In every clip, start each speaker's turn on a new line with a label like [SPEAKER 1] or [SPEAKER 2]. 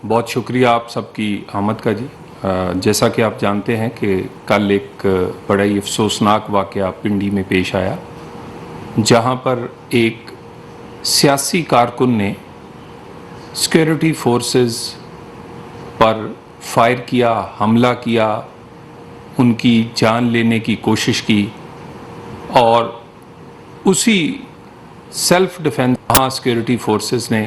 [SPEAKER 1] بہت شکریہ آپ سب کی آمد کا جی. جیسا کہ آپ جانتے ہیں کہ کل ایک بڑا ہی افسوسناک واقعہ پنڈی میں پیش آیا جہاں پر ایک سیاسی کارکن نے سیکیورٹی فورسز پر فائر کیا، حملہ کیا، ان کی جان لینے کی کوشش کی اور اسی سیلف ڈیفنس ہاں سیکیورٹی فورسز نے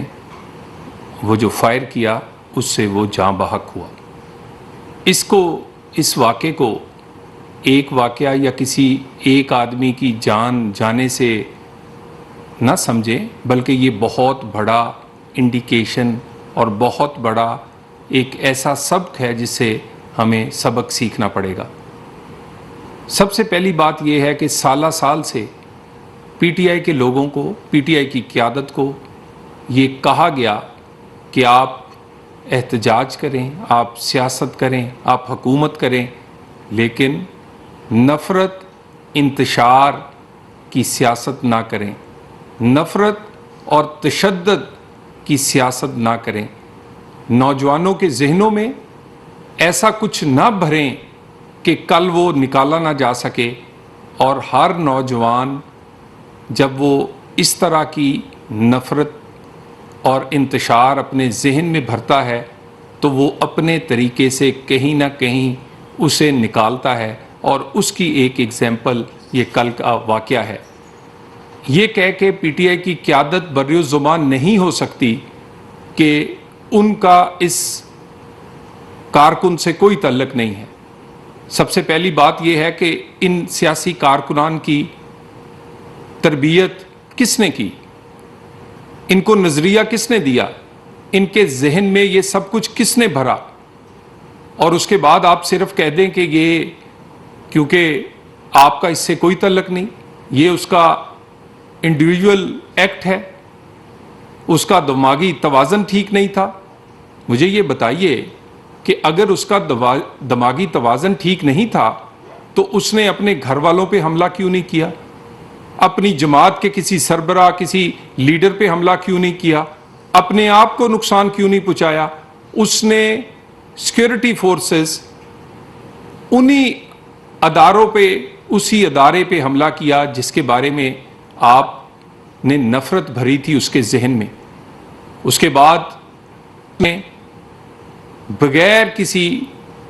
[SPEAKER 1] وہ جو فائر کیا اس سے وہ جاں بحق ہوا. اس واقعے کو ایک واقعہ یا کسی ایک آدمی کی جان جانے سے نہ سمجھیں، بلکہ یہ بہت بڑا انڈیکیشن اور بہت بڑا ایک ایسا سبق ہے جس سے ہمیں سبق سیکھنا پڑے گا. سب سے پہلی بات یہ ہے کہ سالہ سال سے پی ٹی آئی کے لوگوں کو، پی ٹی آئی کی قیادت کو یہ کہا گیا کہ آپ احتجاج کریں، آپ سیاست کریں، آپ حکومت کریں، لیکن نفرت انتشار کی سیاست نہ کریں، نفرت اور تشدد کی سیاست نہ کریں. نوجوانوں کے ذہنوں میں ایسا کچھ نہ بھریں کہ کل وہ نکالا نہ جا سکے، اور ہر نوجوان جب وہ اس طرح کی نفرت اور انتشار اپنے ذہن میں بھرتا ہے تو وہ اپنے طریقے سے کہیں نہ کہیں اسے نکالتا ہے، اور اس کی ایک ایگزامپل یہ کل کا واقعہ ہے. یہ کہہ کے پی ٹی آئی کی قیادت بریالزبان نہیں ہو سکتی کہ ان کا اس کارکن سے کوئی تعلق نہیں ہے. سب سے پہلی بات یہ ہے کہ ان سیاسی کارکنان کی تربیت کس نے کی، ان کو نظریہ کس نے دیا، ان کے ذہن میں یہ سب کچھ کس نے بھرا، اور اس کے بعد آپ صرف کہہ دیں کہ یہ کیونکہ آپ کا اس سے کوئی تعلق نہیں، یہ اس کا انڈیویجول ایکٹ ہے، اس کا دماغی توازن ٹھیک نہیں تھا. مجھے یہ بتائیے کہ اگر اس کا دماغی توازن ٹھیک نہیں تھا تو اس نے اپنے گھر والوں پہ حملہ کیوں نہیں کیا، اپنی جماعت کے کسی سربراہ، کسی لیڈر پہ حملہ کیوں نہیں کیا، اپنے آپ کو نقصان کیوں نہیں پہنچایا؟ اس نے سیکیورٹی فورسز انہی اداروں پہ، اسی ادارے پہ حملہ کیا جس کے بارے میں آپ نے نفرت بھری تھی اس کے ذہن میں. اس کے بعد میں بغیر کسی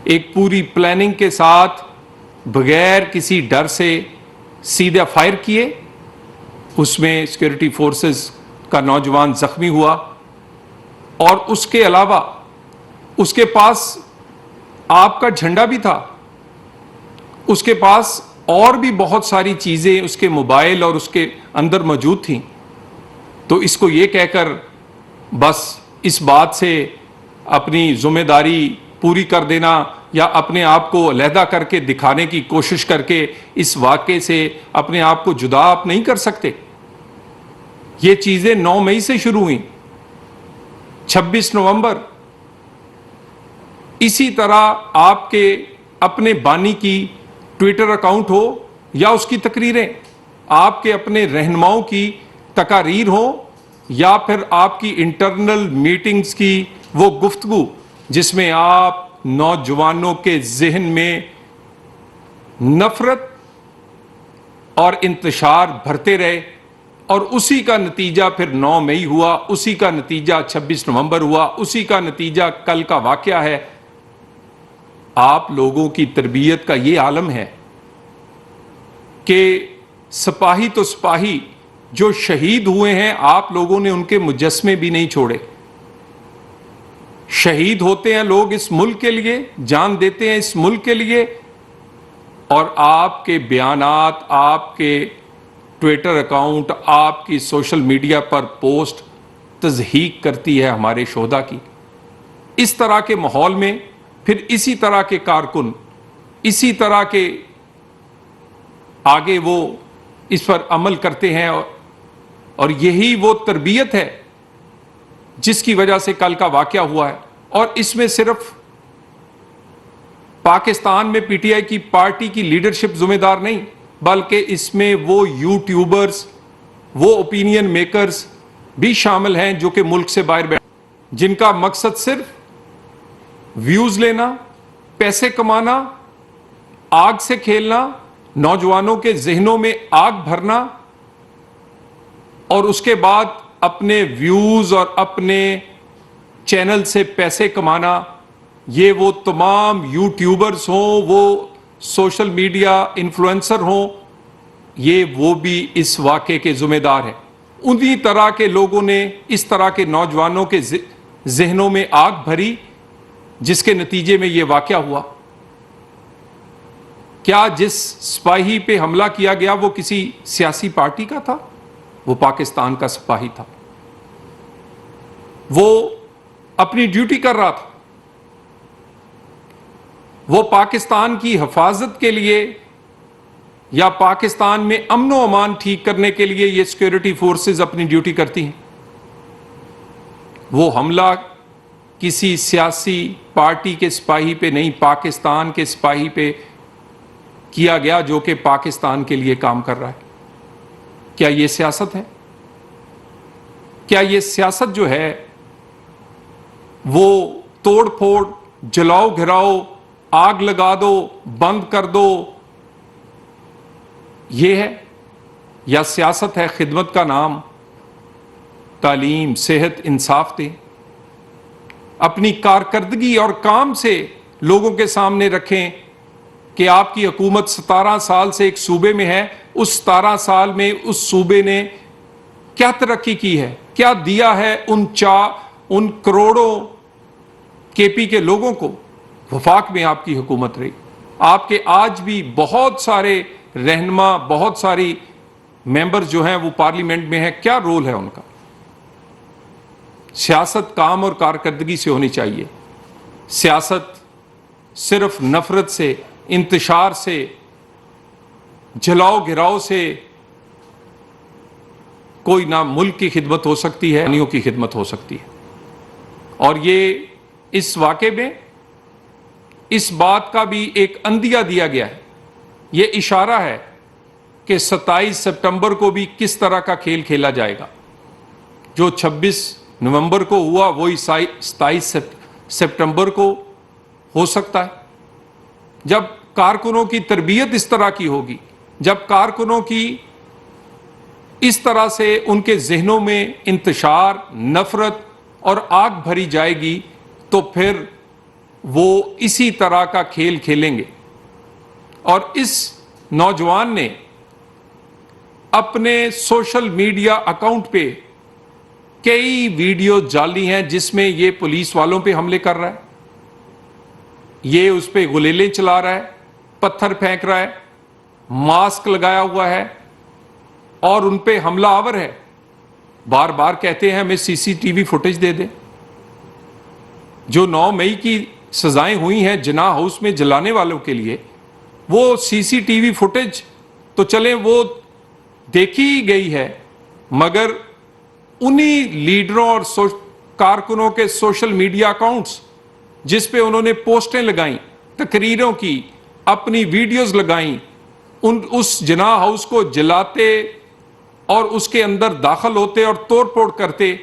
[SPEAKER 1] ایک پوری پلاننگ کے ساتھ، بغیر کسی ڈر سے سیدھا فائر کیے. اس میں سیکیورٹی فورسز کا نوجوان زخمی ہوا، اور اس کے علاوہ اس کے پاس آپ کا جھنڈا بھی تھا، اس کے پاس اور بھی بہت ساری چیزیں اس کے موبائل اور اس کے اندر موجود تھیں. تو اس کو یہ کہہ کر بس اس بات سے اپنی ذمہ داری پوری کر دینا یا اپنے آپ کو علیحدہ کر کے دکھانے کی کوشش کر کے اس واقعے سے اپنے آپ کو جدا آپ نہیں کر سکتے. یہ چیزیں 9 مئی سے شروع ہوئیں، 26 نومبر اسی طرح آپ کے اپنے بانی کی ٹویٹر اکاؤنٹ ہو یا اس کی تقریریں، آپ کے اپنے رہنماؤں کی تقاریر ہوں یا پھر آپ کی انٹرنل میٹنگز کی وہ گفتگو جس میں آپ نوجوانوں کے ذہن میں نفرت اور انتشار بھرتے رہے، اور اسی کا نتیجہ پھر 9 مئی ہوا، اسی کا نتیجہ 26 نومبر ہوا، اسی کا نتیجہ کل کا واقعہ ہے. آپ لوگوں کی تربیت کا یہ عالم ہے کہ سپاہی تو سپاہی جو شہید ہوئے ہیں آپ لوگوں نے ان کے مجسمے بھی نہیں چھوڑے. شہید ہوتے ہیں لوگ اس ملک کے لیے، جان دیتے ہیں اس ملک کے لیے، اور آپ کے بیانات، آپ کے ٹویٹر اکاؤنٹ، آپ کی سوشل میڈیا پر پوسٹ تضحیق کرتی ہے ہمارے شہداء کی. اس طرح کے ماحول میں پھر اسی طرح کے کارکن، اسی طرح کے آگے وہ اس پر عمل کرتے ہیں، اور یہی وہ تربیت ہے جس کی وجہ سے کل کا واقعہ ہوا ہے. اور اس میں صرف پاکستان میں پی ٹی آئی کی پارٹی کی لیڈرشپ ذمہ دار نہیں، بلکہ اس میں وہ یوٹیوبرز، وہ اوپینین میکرز بھی شامل ہیں جو کہ ملک سے باہر بیٹھے، جن کا مقصد صرف ویوز لینا, پیسے کمانا, آگ سے کھیلنا, نوجوانوں کے ذہنوں میں آگ بھرنا, اور اس کے بعد اپنے ویوز اور اپنے چینل سے پیسے کمانا. یہ وہ تمام یوٹیوبرز ہوں, وہ سوشل میڈیا انفلوئنسر ہوں, یہ وہ بھی اس واقعے کے ذمہ دار ہیں. انہی طرح کے لوگوں نے اس طرح کے نوجوانوں کے ذہنوں میں آگ بھری, جس کے نتیجے میں یہ واقعہ ہوا. کیا جس سپاہی پہ حملہ کیا گیا وہ کسی سیاسی پارٹی کا تھا؟ وہ پاکستان کا سپاہی تھا. وہ اپنی ڈیوٹی کر رہا تھا. وہ پاکستان کی حفاظت کے لیے یا پاکستان میں امن و امان ٹھیک کرنے کے لیے یہ سیکورٹی فورسز اپنی ڈیوٹی کرتی ہیں. وہ حملہ کسی سیاسی پارٹی کے سپاہی پہ نہیں, پاکستان کے سپاہی پہ کیا گیا جو کہ پاکستان کے لیے کام کر رہا ہے. کیا یہ سیاست ہے؟ کیا یہ سیاست جو ہے وہ توڑ پھوڑ, جلاؤ گھراؤ, آگ لگا دو, بند کر دو, یہ ہے؟ یا سیاست ہے خدمت کا نام, تعلیم, صحت, انصاف دیں, اپنی کارکردگی اور کام سے لوگوں کے سامنے رکھیں کہ آپ کی حکومت 17 سال سے ایک صوبے میں ہے, اس 17 سال میں اس صوبے نے کیا ترقی کی ہے, کیا دیا ہے ان کروڑوں کے پی کے لوگوں کو. وفاق میں آپ کی حکومت رہی. آپ کے آج بھی بہت سارے رہنما, بہت ساری ممبر جو ہیں وہ پارلیمنٹ میں ہیں, کیا رول ہے ان کا؟ سیاست کام اور کارکردگی سے ہونی چاہیے. سیاست صرف نفرت سے, انتشار سے, جلاؤ گراؤ سے کوئی نہ ملک کی خدمت ہو سکتی ہے, انیوں کی خدمت ہو سکتی ہے. اور یہ اس واقعے میں اس بات کا بھی ایک اندیہ دیا گیا ہے, یہ اشارہ ہے کہ 27 سپٹمبر کو بھی کس طرح کا کھیل کھیلا جائے گا. جو 26 نومبر کو ہوا وہی 27 سپٹمبر کو ہو سکتا ہے. جب کارکنوں کی تربیت اس طرح کی ہوگی, جب کارکنوں کی اس طرح سے ان کے ذہنوں میں انتشار, نفرت اور آگ بھری جائے گی, تو پھر وہ اسی طرح کا کھیل کھیلیں گے. اور اس نوجوان نے اپنے سوشل میڈیا اکاؤنٹ پہ کئی ویڈیو ڈالی ہیں جس میں یہ پولیس والوں پہ حملے کر رہا ہے, یہ اس پہ گلیلیں چلا رہا ہے, پتھر پھینک رہا ہے, ماسک لگایا ہوا ہے اور ان پہ حملہ آور ہے. بار بار کہتے ہیں ہمیں سی سی ٹی وی فوٹیج دے دیں. جو 9 مئی کی سزائیں ہوئی ہیں جناح ہاؤس میں جلانے والوں کے لیے, وہ سی سی ٹی وی فوٹیج تو چلیں وہ دیکھی گئی ہے, مگر انہی لیڈروں اور کارکنوں کے سوشل میڈیا اکاؤنٹس جس پہ انہوں نے پوسٹیں لگائیں, تقریروں کی, اپنی ویڈیوز لگائیں, اس جناح ہاؤس کو جلاتے اور اس کے اندر داخل ہوتے اور توڑ پھوڑ کرتے,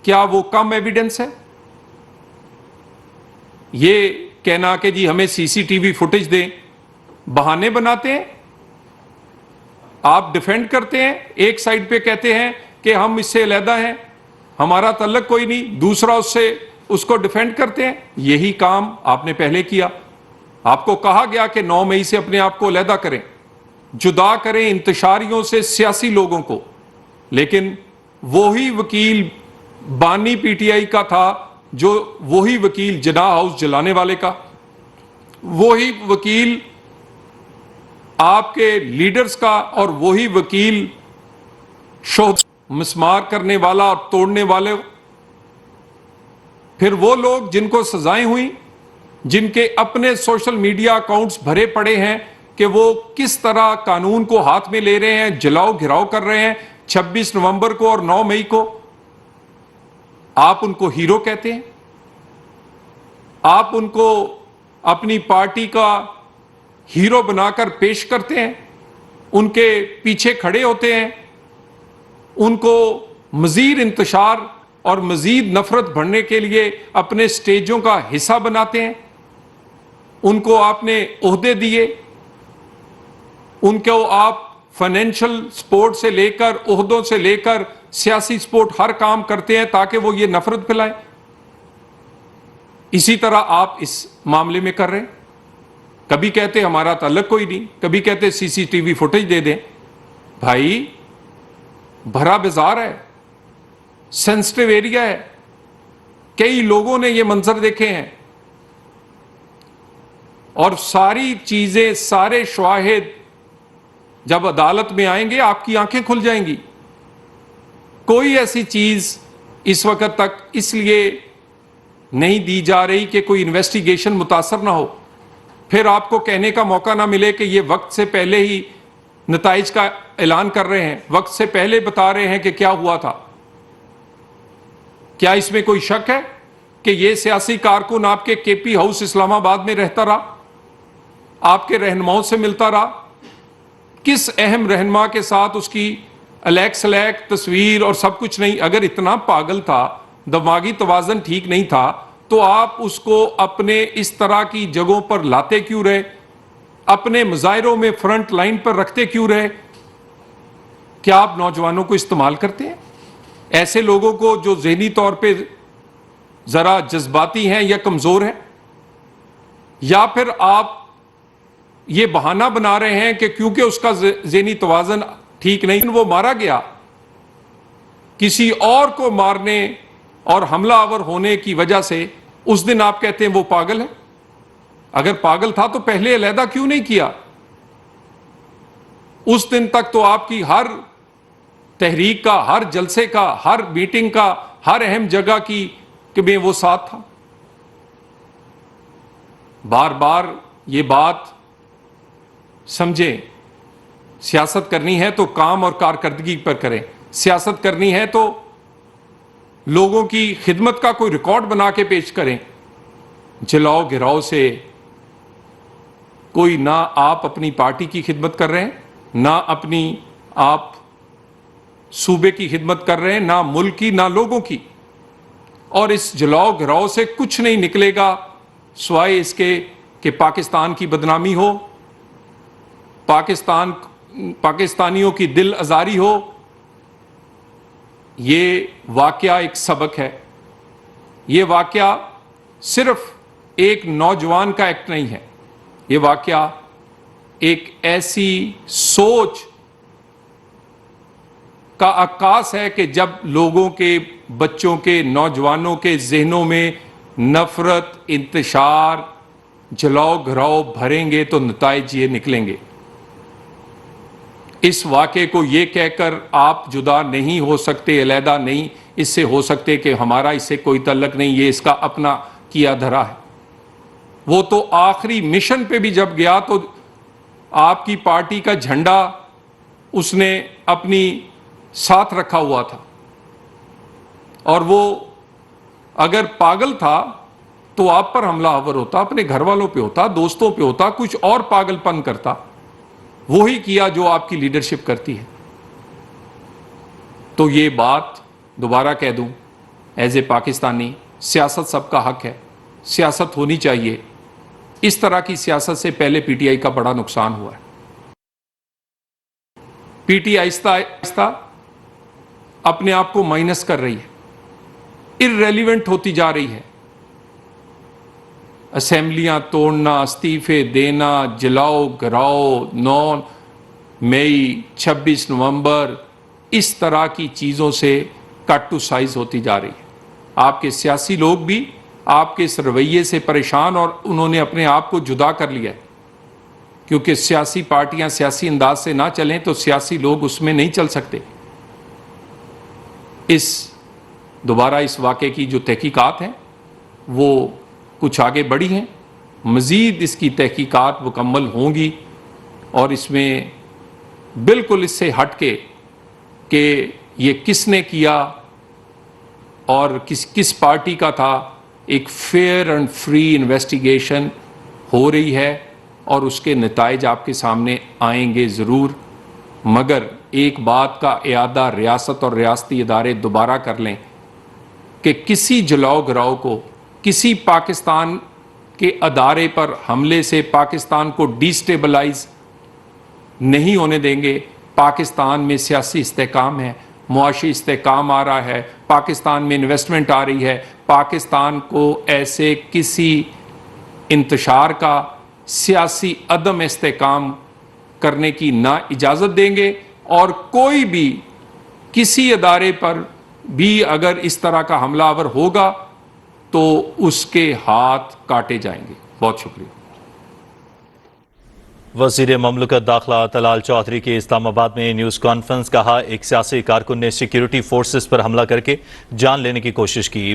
[SPEAKER 1] کیا وہ کم ایویڈنس ہے؟ یہ کہنا کہ جی ہمیں سی سی ٹی وی فوٹیج دیں, بہانے بناتے ہیں. آپ ڈیفینڈ کرتے ہیں, ایک سائیڈ پہ کہتے ہیں کہ ہم اس سے علیحدہ ہیں, ہمارا تعلق کوئی نہیں, دوسرا اس کو ڈیفینڈ کرتے ہیں. یہی کام آپ نے پہلے کیا. آپ کو کہا گیا کہ 9 مئی سے اپنے آپ کو علیحدہ کریں, جدا کریں انتشاریوں سے سیاسی لوگوں کو, لیکن وہی وکیل بانی پی ٹی آئی کا تھا, جو وہی وکیل جناح ہاؤس جلانے والے کا, وہی وکیل آپ کے لیڈرز کا, اور وہی وکیل مسمار کرنے والا اور توڑنے والے. پھر وہ لوگ جن کو سزائیں ہوئیں, جن کے اپنے سوشل میڈیا اکاؤنٹس بھرے پڑے ہیں کہ وہ کس طرح قانون کو ہاتھ میں لے رہے ہیں, جلاؤ گھراؤ کر رہے ہیں 26 نومبر کو اور 9 مئی کو, آپ ان کو ہیرو کہتے ہیں. آپ ان کو اپنی پارٹی کا ہیرو بنا کر پیش کرتے ہیں, ان کے پیچھے کھڑے ہوتے ہیں, ان کو مزید انتشار اور مزید نفرت بڑھنے کے لیے اپنے سٹیجوں کا حصہ بناتے ہیں. ان کو آپ نے عہدے دیے، ان کو آپ فائنینشل سپورٹ سے لے کر، عہدوں سے لے کر سیاسی سپورٹ ہر کام کرتے ہیں تاکہ وہ یہ نفرت پھیلائیں. اسی طرح آپ اس معاملے میں کر رہے ہیں. کبھی کہتے ہمارا تعلق کوئی نہیں، کبھی کہتے سی سی ٹی وی فوٹیج دے دیں. بھائی بھرا بازار ہے، سینسٹیو ایریا ہے، کئی لوگوں نے یہ منظر دیکھے ہیں، اور ساری چیزیں، سارے شواہد جب عدالت میں آئیں گے آپ کی آنکھیں کھل جائیں گی. کوئی ایسی چیز اس وقت تک اس لیے نہیں دی جا رہی کہ کوئی انویسٹیگیشن متاثر نہ ہو، پھر آپ کو کہنے کا موقع نہ ملے کہ یہ وقت سے پہلے ہی نتائج کا اعلان کر رہے ہیں، وقت سے پہلے بتا رہے ہیں کہ کیا ہوا تھا. کیا اس میں کوئی شک ہے کہ یہ سیاسی کارکن آپ کے کے پی ہاؤس اسلام آباد میں رہتا رہا، آپ کے رہنماؤں سے ملتا رہا؟ کس اہم رہنما کے ساتھ اس کی الیک سلیک تصویر اور سب کچھ نہیں؟ اگر اتنا پاگل تھا، دماغی توازن ٹھیک نہیں تھا، تو آپ اس کو اپنے اس طرح کی جگہوں پر لاتے کیوں رہے؟ اپنے مظاہروں میں فرنٹ لائن پر رکھتے کیوں رہے؟ کیا آپ نوجوانوں کو استعمال کرتے ہیں؟ ایسے لوگوں کو جو ذہنی طور پہ ذرا جذباتی ہیں یا کمزور ہیں؟ یا پھر آپ یہ بہانہ بنا رہے ہیں کہ کیونکہ اس کا ذہنی توازن ٹھیک نہیں، وہ مارا گیا، کسی اور کو مارنے اور حملہ آور ہونے کی وجہ سے اس دن آپ کہتے ہیں وہ پاگل ہے؟ اگر پاگل تھا تو پہلے علیحدہ کیوں نہیں کیا؟ اس دن تک تو آپ کی ہر تحریک کا، ہر جلسے کا، ہر میٹنگ کا، ہر اہم جگہ کی کہ میں وہ ساتھ تھا. بار بار یہ بات سمجھیں، سیاست کرنی ہے تو کام اور کارکردگی پر کریں. سیاست کرنی ہے تو لوگوں کی خدمت کا کوئی ریکارڈ بنا کے پیش کریں. جلاؤ گراؤ سے کوئی نہ آپ اپنی پارٹی کی خدمت کر رہے ہیں، نہ اپنی آپ صوبے کی خدمت کر رہے ہیں، نہ ملک کی، نہ لوگوں کی. اور اس جلاؤ گراؤ سے کچھ نہیں نکلے گا سوائے اس کے کہ پاکستان کی بدنامی ہو، پاکستانیوں کی دل آزاری ہو. یہ واقعہ ایک سبق ہے. یہ واقعہ صرف ایک نوجوان کا ایکٹ نہیں ہے، یہ واقعہ ایک ایسی سوچ کا عکاس ہے کہ جب لوگوں کے، بچوں کے، نوجوانوں کے ذہنوں میں نفرت، انتشار، جلاؤ گھراؤ بھریں گے تو نتائج یہ نکلیں گے. اس واقعے کو یہ کہہ کر آپ جدا نہیں ہو سکتے، علیحدہ نہیں اس سے ہو سکتے کہ ہمارا اس سے کوئی تعلق نہیں، یہ اس کا اپنا کیا دھرا ہے. وہ تو آخری مشن پہ بھی جب گیا تو آپ کی پارٹی کا جھنڈا اس نے اپنی ساتھ رکھا ہوا تھا. اور وہ اگر پاگل تھا تو آپ پر حملہ آور ہوتا، اپنے گھر والوں پہ ہوتا، دوستوں پہ ہوتا، کچھ اور پاگل پن کرتا. وہی کیا جو آپ کی لیڈرشپ کرتی ہے. تو یہ بات دوبارہ کہہ دوں، ایز اے پاکستانی، سیاست سب کا حق ہے، سیاست ہونی چاہیے. اس طرح کی سیاست سے پہلے پی ٹی آئی کا بڑا نقصان ہوا ہے. پی ٹی آئی آہستہ آہستہ اپنے آپ کو مائنس کر رہی ہے، irrelevant ہوتی جا رہی ہے. اسمبلیاں توڑنا، استعفے دینا، جلاؤ گراؤ، 9 مئی، 26 نومبر، اس طرح کی چیزوں سے کٹ ٹو سائز ہوتی جا رہی ہے. آپ کے سیاسی لوگ بھی آپ کے اس رویے سے پریشان، اور انہوں نے اپنے آپ کو جدا کر لیا ہے. کیونکہ سیاسی پارٹیاں سیاسی انداز سے نہ چلیں تو سیاسی لوگ اس میں نہیں چل سکتے. دوبارہ اس واقعے کی جو تحقیقات ہیں وہ کچھ آگے بڑھی ہیں، مزید اس کی تحقیقات مکمل ہوں گی، اور اس میں بالکل اس سے ہٹ کے کہ یہ کس نے کیا اور کس پارٹی کا تھا، ایک فیئر اینڈ فری انویسٹیگیشن ہو رہی ہے، اور اس کے نتائج آپ کے سامنے آئیں گے ضرور. مگر ایک بات کا اعادہ ریاست اور ریاستی ادارے دوبارہ کر لیں کہ کسی جلاؤ گراؤ کو، کسی پاکستان کے ادارے پر حملے سے پاکستان کو ڈیسٹیبلائز نہیں ہونے دیں گے۔ پاکستان میں سیاسی استحکام ہے، معاشی استحکام آ رہا ہے، پاکستان میں انویسٹمنٹ آ رہی ہے، پاکستان کو ایسے کسی انتشار کا سیاسی عدم استحکام کرنے کی نہ اجازت دیں گے، اور کوئی بھی کسی ادارے پر بھی اگر اس طرح کا حملہ آور ہوگا تو اس کے ہاتھ کاٹے جائیں گے۔ بہت شکریہ۔
[SPEAKER 2] وزیر مملکت داخلہ طلال چودھری کی اسلام آباد میں نیوز کانفرنس، کہا ایک سیاسی کارکن نے سیکیورٹی فورسز پر حملہ کر کے جان لینے کی کوشش کی۔